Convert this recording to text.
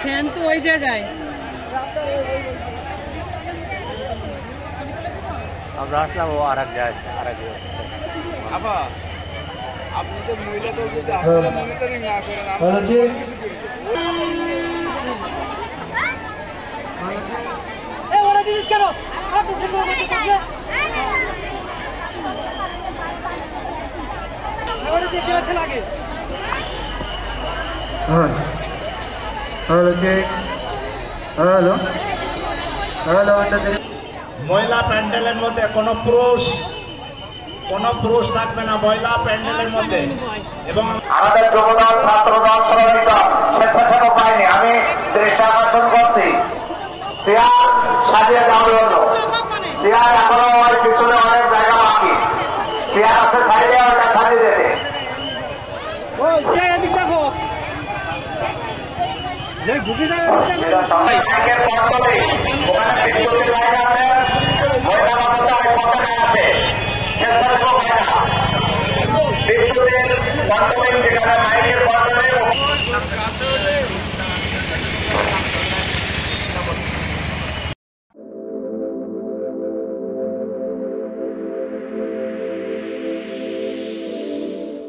Fan তো ওই জায়গায়। আমরা আসলাম ও আর এক জায়গায় আপনি তো মহিলাদের যদি আপনারা মনিটরিং না করেন আমরা কিছু করি। এই ওরা দিস কেন? আর তো দেখো ওরা দেখতে আছে লাগে। Hello check. Hello hello. মহিলা প্যান্ডেলের মধ্যে কোনো পুরুষ থাকবে না মহিলা প্যান্ডেলের মধ্যে। এবং আমাদের যুবদল, ছাত্রদল, শ্রমিক দল, স্বেচ্ছাসেবক বাহিনী, আমি দৃষ্টি আকর্ষণ করছি চেয়ার সাজিয়ে যাওয়ার জন্য। চেয়ার এখনো ওই পিছনে অনেক জায়গা বাকি, চেয়ার আছে সাইডে, ওটা সাজিয়ে যেতে। বিদ্যুতের